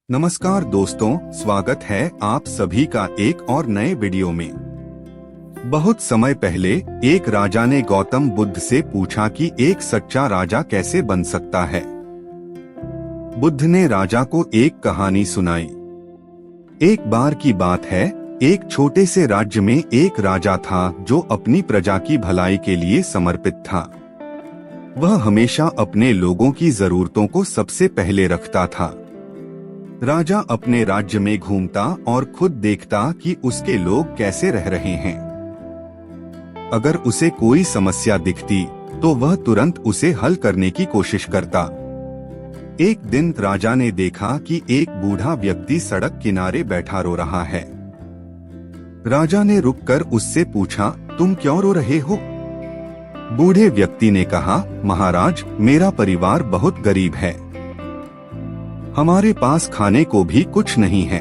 नमस्कार दोस्तों, स्वागत है आप सभी का एक और नए वीडियो में। बहुत समय पहले एक राजा ने गौतम बुद्ध से पूछा कि एक सच्चा राजा कैसे बन सकता है। बुद्ध ने राजा को एक कहानी सुनाई। एक बार की बात है, एक छोटे से राज्य में एक राजा था जो अपनी प्रजा की भलाई के लिए समर्पित था। वह हमेशा अपने लोगों की जरूरतों को सबसे पहले रखता था। राजा अपने राज्य में घूमता और खुद देखता कि उसके लोग कैसे रह रहे हैं। अगर उसे कोई समस्या दिखती तो वह तुरंत उसे हल करने की कोशिश करता। एक दिन राजा ने देखा कि एक बूढ़ा व्यक्ति सड़क किनारे बैठा रो रहा है। राजा ने रुककर उससे पूछा, तुम क्यों रो रहे हो? बूढ़े व्यक्ति ने कहा, महाराज, मेरा परिवार बहुत गरीब है। हमारे पास खाने को भी कुछ नहीं है।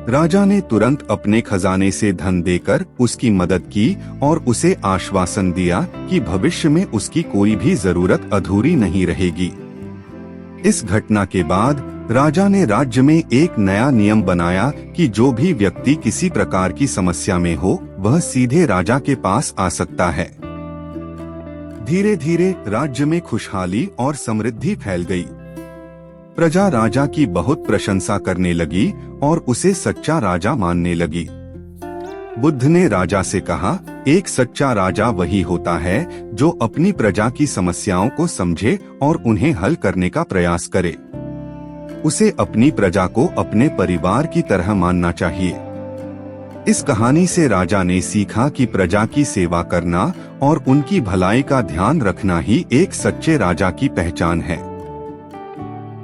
राजा ने तुरंत अपने खजाने से धन देकर उसकी मदद की और उसे आश्वासन दिया कि भविष्य में उसकी कोई भी जरूरत अधूरी नहीं रहेगी। इस घटना के बाद राजा ने राज्य में एक नया नियम बनाया कि जो भी व्यक्ति किसी प्रकार की समस्या में हो, वह सीधे राजा के पास आ सकता है। धीरे धीरे राज्य में खुशहाली और समृद्धि फैल गई। प्रजा राजा की बहुत प्रशंसा करने लगी और उसे सच्चा राजा मानने लगी। बुद्ध ने राजा से कहा, एक सच्चा राजा वही होता है जो अपनी प्रजा की समस्याओं को समझे और उन्हें हल करने का प्रयास करे। उसे अपनी प्रजा को अपने परिवार की तरह मानना चाहिए। इस कहानी से राजा ने सीखा कि प्रजा की सेवा करना और उनकी भलाई का ध्यान रखना ही एक सच्चे राजा की पहचान है।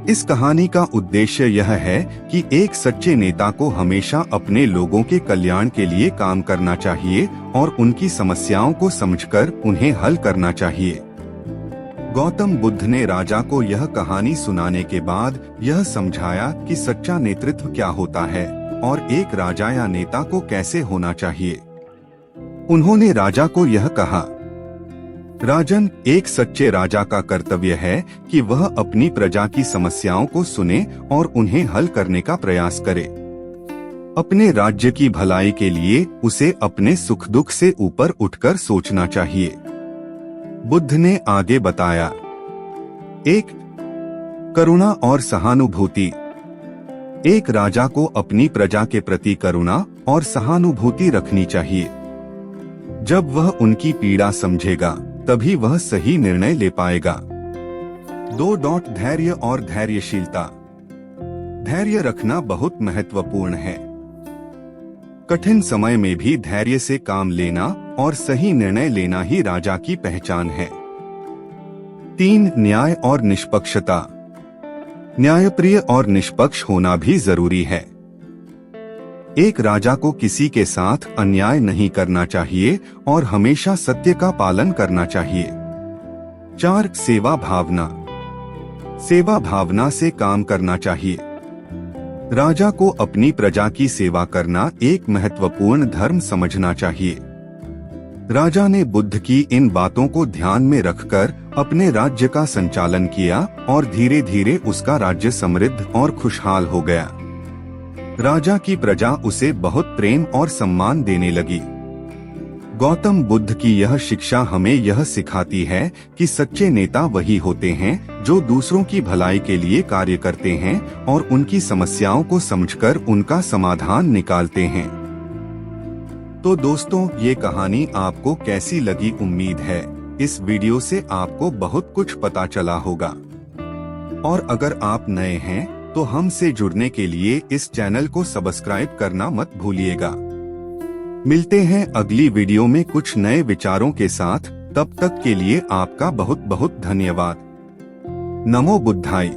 इस कहानी का उद्देश्य यह है कि एक सच्चे नेता को हमेशा अपने लोगों के कल्याण के लिए काम करना चाहिए और उनकी समस्याओं को समझकर उन्हें हल करना चाहिए। गौतम बुद्ध ने राजा को यह कहानी सुनाने के बाद यह समझाया कि सच्चा नेतृत्व क्या होता है और एक राजा या नेता को कैसे होना चाहिए। उन्होंने राजा को यह कहा, राजन, एक सच्चे राजा का कर्तव्य है कि वह अपनी प्रजा की समस्याओं को सुने और उन्हें हल करने का प्रयास करे। अपने राज्य की भलाई के लिए उसे अपने सुख दुख से ऊपर उठकर सोचना चाहिए। बुद्ध ने आगे बताया, 1. करुणा और सहानुभूति। एक राजा को अपनी प्रजा के प्रति करुणा और सहानुभूति रखनी चाहिए। जब वह उनकी पीड़ा समझेगा तभी वह सही निर्णय ले पाएगा। 2. धैर्य और धैर्यशीलता। धैर्य रखना बहुत महत्वपूर्ण है। कठिन समय में भी धैर्य से काम लेना और सही निर्णय लेना ही राजा की पहचान है। 3. न्याय और निष्पक्षता। न्यायप्रिय और निष्पक्ष होना भी जरूरी है। एक राजा को किसी के साथ अन्याय नहीं करना चाहिए और हमेशा सत्य का पालन करना चाहिए। 4. सेवा भावना। सेवा भावना से काम करना चाहिए। राजा को अपनी प्रजा की सेवा करना एक महत्वपूर्ण धर्म समझना चाहिए। राजा ने बुद्ध की इन बातों को ध्यान में रखकर अपने राज्य का संचालन किया और धीरे धीरे उसका राज्य समृद्ध और खुशहाल हो गया। राजा की प्रजा उसे बहुत प्रेम और सम्मान देने लगी। गौतम बुद्ध की यह शिक्षा हमें यह सिखाती है कि सच्चे नेता वही होते हैं जो दूसरों की भलाई के लिए कार्य करते हैं और उनकी समस्याओं को समझकर उनका समाधान निकालते हैं। तो दोस्तों, ये कहानी आपको कैसी लगी? उम्मीद है इस वीडियो से आपको बहुत कुछ पता चला होगा। और अगर आप नए हैं तो हमसे जुड़ने के लिए इस चैनल को सब्सक्राइब करना मत भूलिएगा। मिलते हैं अगली वीडियो में कुछ नए विचारों के साथ। तब तक के लिए आपका बहुत बहुत धन्यवाद। नमो बुद्धाय।